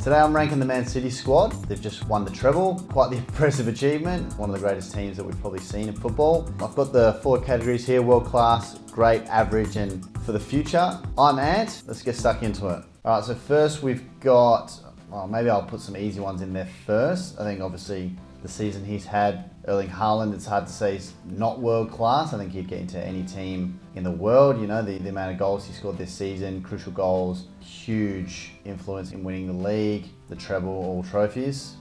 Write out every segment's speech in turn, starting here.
Today I'm ranking the Man City squad. They've just won the treble. Quite the impressive achievement. One of the greatest teams that we've probably seen in football. I've got the 4 categories here: world class, great, average, and for the future. I'm Ant. Let's get stuck into it. All right, so first we've got, well, maybe I'll put some easy ones in there first. I think obviously the season he's had, Erling Haaland, it's hard to say he's not world class. I think he'd get into any team in the world. You know, the amount of goals he scored this season, crucial goals, huge influence in winning the league, the treble, all trophies.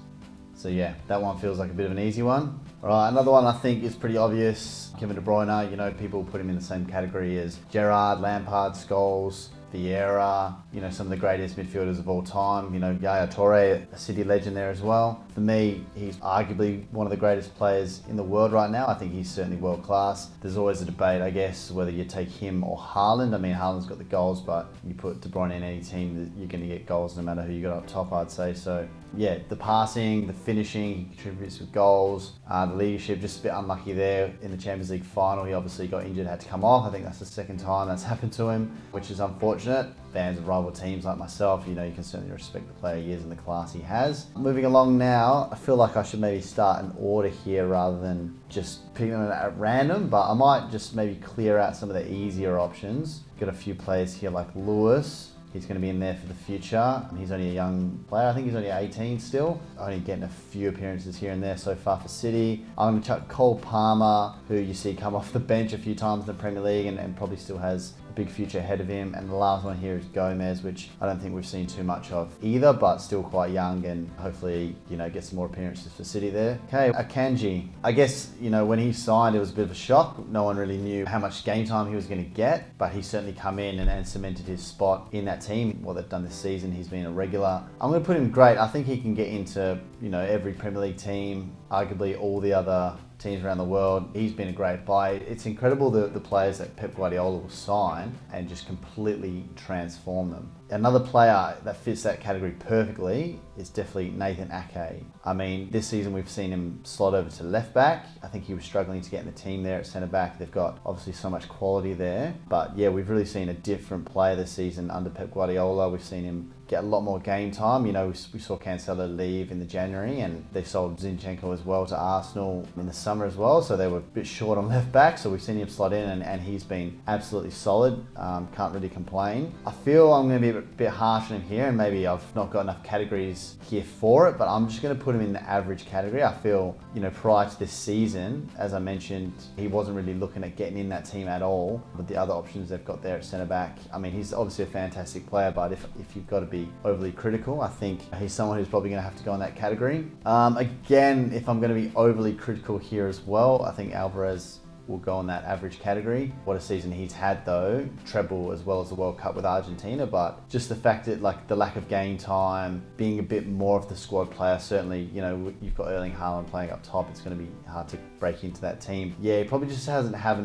So yeah, that one feels like a bit of an easy one. All right, another one I think is pretty obvious. Kevin De Bruyne, you know, people put him in the same category as Gerrard, Lampard, Scholes, Vieira, you know, some of the greatest midfielders of all time. You know, Yaya Toure, a City legend there as well. For me, he's arguably one of the greatest players in the world right now. I think he's certainly world class. There's always a debate, I guess, whether you take him or Haaland. I mean, Haaland's got the goals, but you put De Bruyne in any team, you're going to get goals no matter who you got up top, I'd say. So yeah, the passing, the finishing, he contributes with goals. The leadership, just a bit unlucky there in the Champions League final. He obviously got injured, had to come off. I think that's the second time that's happened to him, which is unfortunate. Fans of rival teams like myself, you know, you can certainly respect the player he is and the class he has. Moving along now, I feel like I should maybe start an order here rather than just picking them at random, but I might just maybe clear out some of the easier options. Got a few players here like Lewis. He's going to be in there for the future. He's only a young player. I think he's only 18 still. Only getting a few appearances here and there so far for City. I'm going to chuck Cole Palmer, who you see come off the bench a few times in the Premier League and probably still has a big future ahead of him. And the last one here is Gomez, which I don't think we've seen too much of either, but still quite young and hopefully, you know, get some more appearances for City there. Okay, Akanji. I guess, you know, when he signed, it was a bit of a shock. No one really knew how much game time he was going to get, but he's certainly come in and cemented his spot in that team. What they've done this season, he's been a regular. I'm going to put him great. I think he can get into, you know, every Premier League team, arguably all the other teams around the world. He's been a great buy. It's incredible the players that Pep Guardiola will sign and just completely transform them. Another player that fits that category perfectly is definitely Nathan Ake. I mean, this season we've seen him slot over to left back. I think he was struggling to get in the team there at centre back. They've got obviously so much quality there. But yeah, we've really seen a different player this season under Pep Guardiola. We've seen him get a lot more game time. You know, we saw Cancelo leave in the January and they sold Zinchenko as well to Arsenal in the summer as well. So they were a bit short on left back. So we've seen him slot in and he's been absolutely solid. Can't really complain. I feel I'm going to be a bit harsh on him here and maybe I've not got enough categories here for it, but I'm just going to put him in the average category. I feel, you know, prior to this season, as I mentioned, he wasn't really looking at getting in that team at all with the other options they've got there at centre back. I mean, he's obviously a fantastic player, but if you've got to be overly critical, I think he's someone who's probably going to have to go in that category. Again, if I'm going to be overly critical here as well, I think Alvarez will go in that average category. What a season he's had though, treble as well as the World Cup with Argentina, but just the fact that like the lack of game time, being a bit more of the squad player, certainly, you know, you've got Erling Haaland playing up top, it's going to be hard to break into that team. Yeah, he probably just hasn't had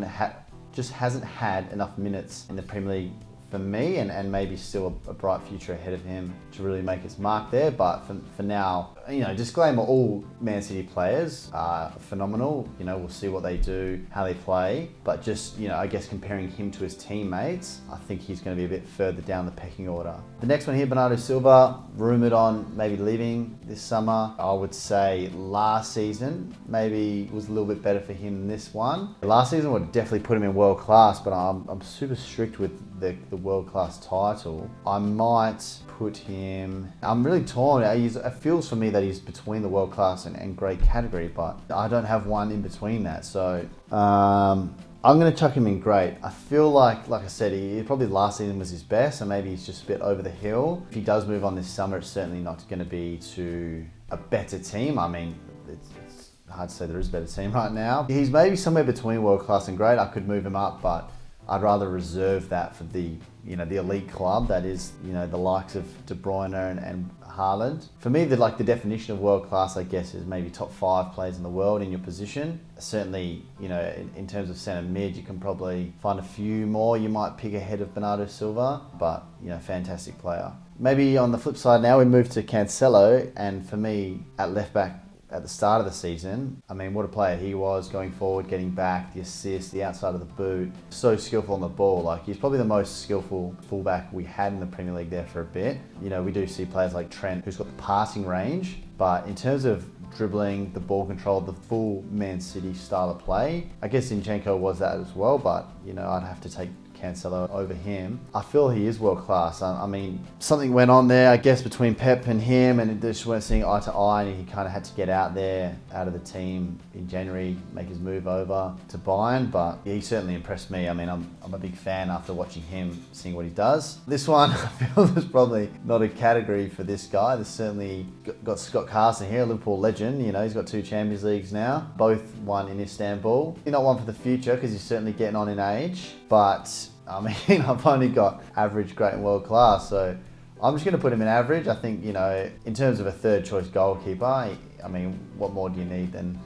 enough minutes in the Premier League for me, and maybe still a bright future ahead of him to really make his mark there. But for now, you know, disclaimer, all Man City players are phenomenal. You know, we'll see what they do, how they play. But just, you know, I guess comparing him to his teammates, I think he's going to be a bit further down the pecking order. The next one here, Bernardo Silva, rumoured on maybe leaving this summer. I would say last season maybe was a little bit better for him than this one. Last season would definitely put him in world class, but I'm super strict with the world class title. I might put him, I'm really torn. It feels for me that he's between the world class and great category, but I don't have one in between that. So I'm going to chuck him in great. I feel like I said, probably last season was his best, and maybe he's just a bit over the hill. If he does move on this summer, it's certainly not going to be to a better team. I mean, it's hard to say there is a better team right now. He's maybe somewhere between world class and great. I could move him up, but I'd rather reserve that for the, you know, the elite club that is, you know, the likes of De Bruyne and Haaland. For me, the definition of world class, I guess, is maybe top 5 players in the world in your position. Certainly, you know, in terms of centre mid, you can probably find a few more you might pick ahead of Bernardo Silva, but, you know, fantastic player. Maybe on the flip side now, we move to Cancelo, and for me, at left back, at the start of the season. I mean, what a player he was going forward, getting back, the assist, the outside of the boot. So skillful on the ball. Like, he's probably the most skillful fullback we had in the Premier League there for a bit. You know, we do see players like Trent, who's got the passing range, but in terms of dribbling, the ball control, the full Man City style of play, I guess Zinchenko was that as well, but, you know, I'd have to take Cancelo over him. I feel he is world class. I mean, something went on there, I guess, between Pep and him, and it just weren't seeing eye to eye, and he kind of had to get out there, out of the team in January, make his move over to Bayern, but he certainly impressed me. I mean, I'm a big fan after watching him, seeing what he does. This one, I feel there's probably not a category for this guy. There's certainly got Scott Carson here, a Liverpool legend. You know, he's got 2 Champions Leagues now, both won in Istanbul. Not one for the future, because he's certainly getting on in age, but I mean, I've only got average, great and world class, so I'm just going to put him in average. I think, you know, in terms of a third choice goalkeeper, I mean, what more do you need than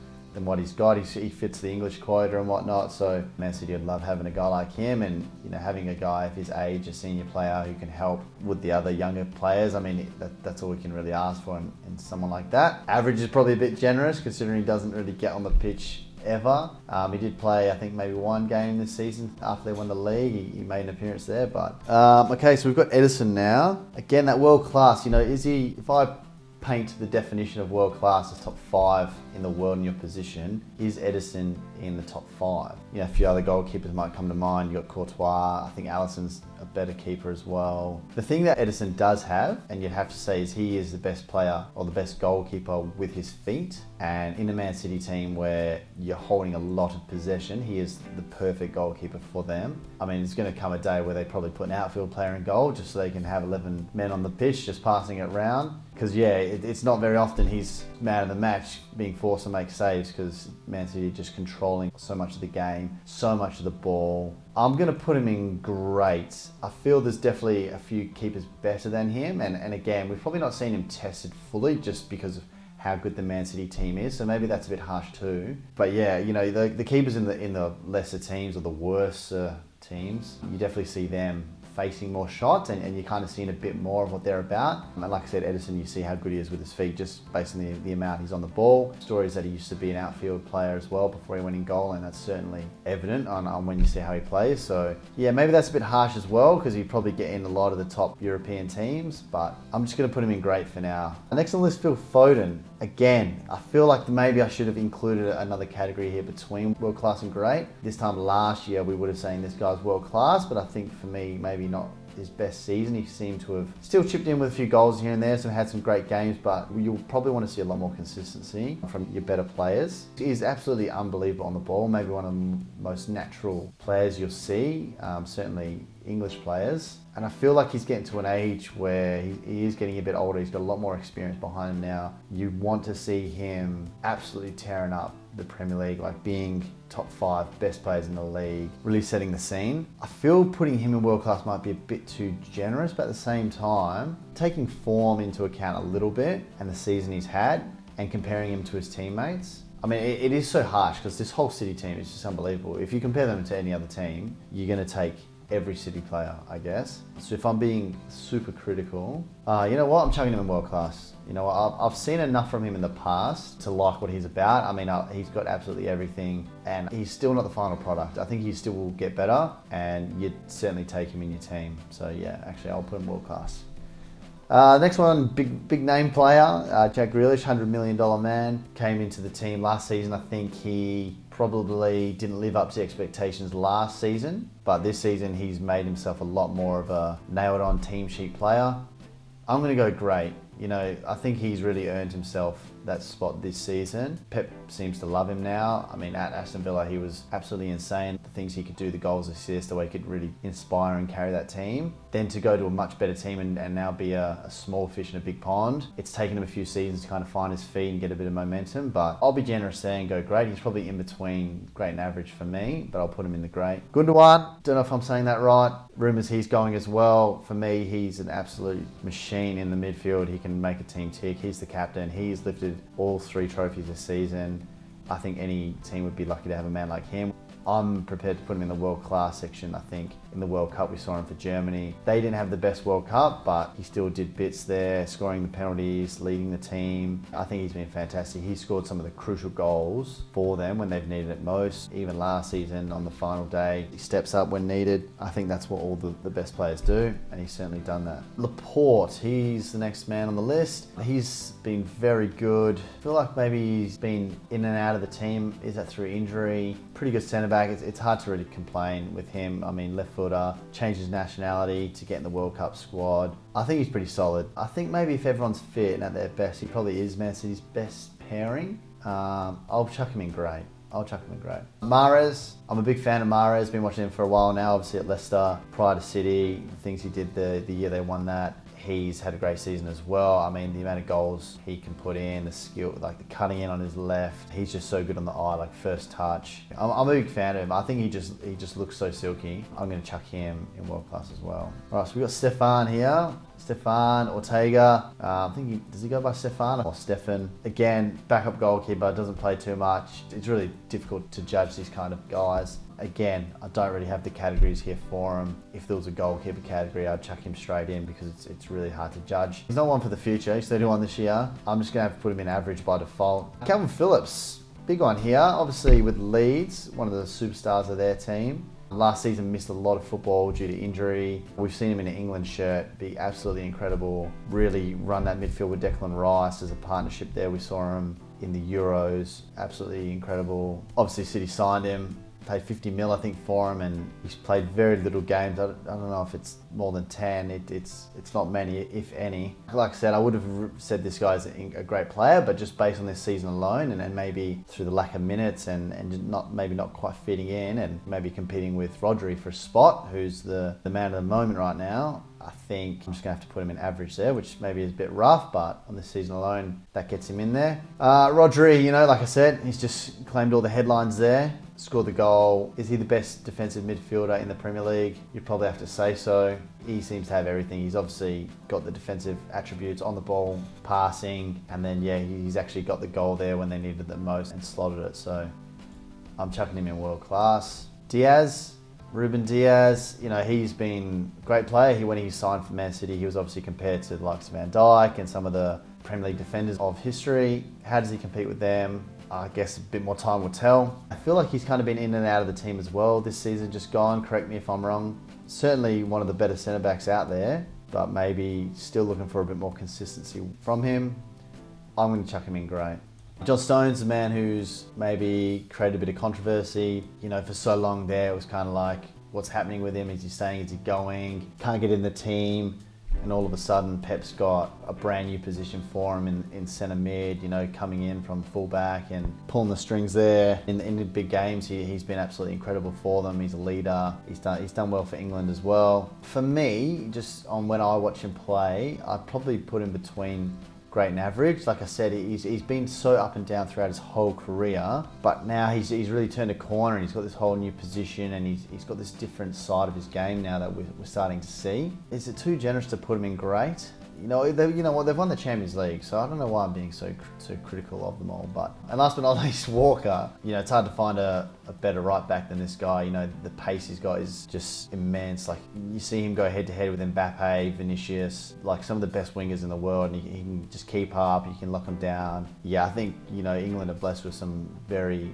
what he's got? He fits the English quota and whatnot, so Man City would love having a guy like him, and, you know, having a guy of his age, a senior player who can help with the other younger players. I mean, that's all we can really ask for in someone like that. Average is probably a bit generous, considering he doesn't really get on the pitch ever. He did play, I think, maybe 1 game this season after they won the league. He made an appearance there, but okay, so we've got Ederson now. Again, that world class, you know, is he, if I paint the definition of world class as top 5 in the world in your position, is Ederson in the top 5? You know, a few other goalkeepers might come to mind. You got Courtois. I think Alisson's a better keeper as well. The thing that Ederson does have, and you'd have to say, is he is the best player or the best goalkeeper with his feet. And in a Man City team where you're holding a lot of possession, he is the perfect goalkeeper for them. I mean, it's going to come a day where they probably put an outfield player in goal just so they can have 11 men on the pitch just passing it around. Because, yeah, it's not very often he's man of the match being forced to make saves, because Man City are just controlling so much of the game, so much of the ball. I'm going to put him in great. I feel there's definitely a few keepers better than him. And again, we've probably not seen him tested fully just because of how good the Man City team is, so maybe that's a bit harsh too. But yeah, you know, the keepers in the lesser teams or the worse teams, you definitely see them facing more shots, and you're kind of seeing a bit more of what they're about. And like I said, Ederson, you see how good he is with his feet just based on the amount he's on the ball. Stories that he used to be an outfield player as well before he went in goal, and that's certainly evident on when you see how he plays. So yeah, maybe that's a bit harsh as well, because he'd probably get in a lot of the top European teams, but I'm just going to put him in great for now. Next on the list, Phil Foden. Again, I feel like maybe I should have included another category here between world class and great. This time last year, we would have seen this guy's world class, but I think for me, maybe not his best season. He seemed to have still chipped in with a few goals here and there, so had some great games, but you'll probably want to see a lot more consistency from your better players. He's absolutely unbelievable on the ball, maybe one of the most natural players you'll see, certainly English players. And I feel like he's getting to an age where he is getting a bit older. He's got a lot more experience behind him now. You want to see him absolutely tearing up the Premier League, like being top 5 best players in the league, really setting the scene. I feel putting him in world class might be a bit too generous, but at the same time, taking form into account a little bit and the season he's had and comparing him to his teammates. I mean, it is so harsh because this whole City team is just unbelievable. If you compare them to any other team, you're going to take every City player, I guess. So if I'm being super critical, you know what? I'm chucking him in world class. You know, I've seen enough from him in the past to like what he's about. I mean, he's got absolutely everything, and he's still not the final product. I think he still will get better, and you'd certainly take him in your team. So yeah, actually, I'll put him world class. Next one, big name player, Jack Grealish, $100 million man, came into the team last season. I think he probably didn't live up to expectations last season, but this season he's made himself a lot more of a nailed-on team sheet player. I'm going to go great. You know, I think he's really earned himself that spot this season. Pep seems to love him now. I mean, at Aston Villa, he was absolutely insane. The things he could do, the goals, assists, the way he could really inspire and carry that team. Then to go to a much better team and now be a small fish in a big pond. It's taken him a few seasons to kind of find his feet and get a bit of momentum, but I'll be generous there and go great. He's probably in between great and average for me, but I'll put him in the great. Gundogan, don't know if I'm saying that right. Rumours he's going as well. For me, he's an absolute machine in the midfield. He can make a team tick. He's the captain. He's lifted all 3 trophies this season. I think any team would be lucky to have a man like him. I'm prepared to put him in the world class section. I think in the World Cup. We saw him for Germany. They didn't have the best World Cup, but he still did bits there, scoring the penalties, leading the team. I think he's been fantastic. He scored some of the crucial goals for them when they've needed it most. Even last season on the final day, he steps up when needed. I think that's what all the best players do, and he's certainly done that. Laporte, he's the next man on the list. He's been very good. I feel like maybe he's been in and out of the team. Is that through injury? Pretty good centre back. It's hard to really complain with him. I mean, left footer, changed his nationality to get in the World Cup squad. I think he's pretty solid. I think maybe if everyone's fit and at their best, he probably is Man City's best pairing. I'll chuck him in great. Mahrez, I'm a big fan of Mahrez. Been watching him for a while now, obviously at Leicester, prior to City, the things he did the year they won that. He's had a great season as well. I mean, the amount of goals he can put in, the skill, like the cutting in on his left. He's just so good on the eye, like first touch. I'm a big fan of him. I think he just looks so silky. I'm going to chuck him in world class as well. All right, so we've got Stefan here. Stefan Ortega. I think does he go by Stefan or Stefan? Again, backup goalkeeper, doesn't play too much. It's really difficult to judge these kind of guys. Again, I don't really have the categories here for him. If there was a goalkeeper category, I'd chuck him straight in because it's really hard to judge. He's not one for the future. He's 31 this year. I'm just going to have to put him in average by default. Calvin Phillips, big one here. Obviously with Leeds, one of the superstars of their team. Last season missed a lot of football due to injury. We've seen him in an England shirt be absolutely incredible. Really run that midfield with Declan Rice as a partnership there. We saw him in the Euros. Absolutely incredible. Obviously City signed him. Paid 50 mil, I think, for him, and he's played very little games. I don't know if it's more than 10. It's not many, if any. Like I said, I would have said this guy's a great player, but just based on this season alone, and maybe through the lack of minutes and maybe not quite fitting in, and maybe competing with Rodri for a spot, who's the man of the moment right now. I think I'm just going to have to put him in average there, which maybe is a bit rough, but on this season alone, that gets him in there. Rodri, like I said, he's just claimed all the headlines there. Scored the goal. Is he the best defensive midfielder in the Premier League? You'd probably have to say so. He seems to have everything. He's obviously got the defensive attributes on the ball, passing, and then he's actually got the goal there when they needed it the most and slotted it. So I'm chucking him in world class. Ruben Diaz, he's been a great player. When he signed for Man City, he was obviously compared to the likes of Van Dijk and some of the Premier League defenders of history. How does he compete with them? I guess a bit more time will tell. I feel like he's kind of been in and out of the team as well this season, just gone. Correct me if I'm wrong. Certainly one of the better centre-backs out there, but maybe still looking for a bit more consistency from him. I'm going to chuck him in great. John Stones, a man who's maybe created a bit of controversy. For so long there, it was kind of like, what's happening with him? Is he staying? Is he going? Can't get in the team. And all of a sudden, Pep's got a brand new position for him in centre mid, coming in from fullback and pulling the strings there. In the big games, he's been absolutely incredible for them. He's a leader. He's done well for England as well. For me, just on when I watch him play, I'd probably put him between great and average. Like I said, he's been so up and down throughout his whole career, but now he's really turned a corner and he's got this whole new position and he's got this different side of his game now that we're starting to see. Is it too generous to put him in great? They've won the Champions League, so I don't know why I'm being so critical of them all. And last but not least, Walker. It's hard to find a better right back than this guy. The pace he's got is just immense. Like, you see him go head to head with Mbappe, Vinicius, like some of the best wingers in the world, and he can just keep up. You can lock him down. Yeah, I think England are blessed with some very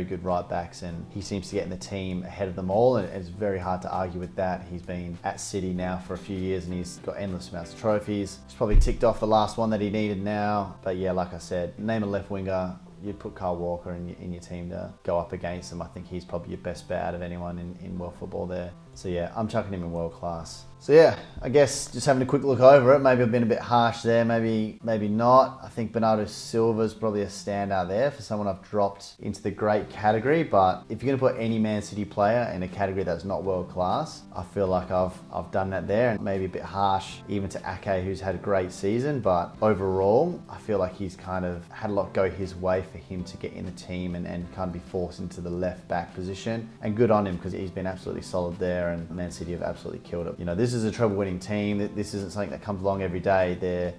good right backs, and he seems to get in the team ahead of them all, and it's very hard to argue with that. He's been at City now for a few years and he's got endless amounts of trophies. He's probably ticked off the last one that he needed now, but yeah, like I said, name a left winger, you'd put Kyle Walker in your team to go up against him. I think he's probably your best bet out of anyone in world football there. So yeah, I'm chucking him in world class. So yeah, I guess just having a quick look over it, maybe I've been a bit harsh there, maybe not. I think Bernardo Silva's probably a standout there for someone I've dropped into the great category, but if you're gonna put any Man City player in a category that's not world class, I feel like I've done that there, and maybe a bit harsh even to Ake, who's had a great season, but overall, I feel like he's kind of had a lot go his way for him to get in the team and kind of be forced into the left back position, and good on him because he's been absolutely solid there. there, and Man City have absolutely killed it. You know, this is a treble winning team. This isn't something that comes along every day.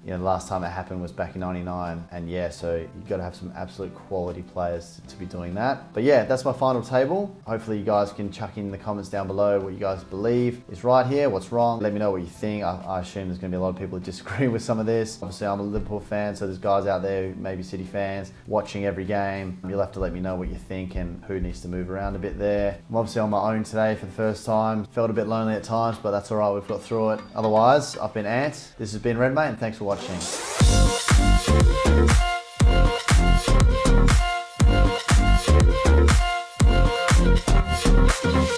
The last time it happened was back in '99, and yeah, so you've got to have some absolute quality players to be doing that. But yeah, that's my final table. Hopefully you guys can chuck in the comments down below what you guys believe is right here, what's wrong. Let me know what you think. I assume there's going to be a lot of people that disagree with some of this. Obviously, I'm a Liverpool fan, so there's guys out there who may be City fans watching every game. You'll have to let me know what you think and who needs to move around a bit there. I'm obviously on my own today for the first time. Felt a bit lonely at times, but that's all right. We've got through it. Otherwise, I've been Ant. This has been Redmate, and thanks for watching.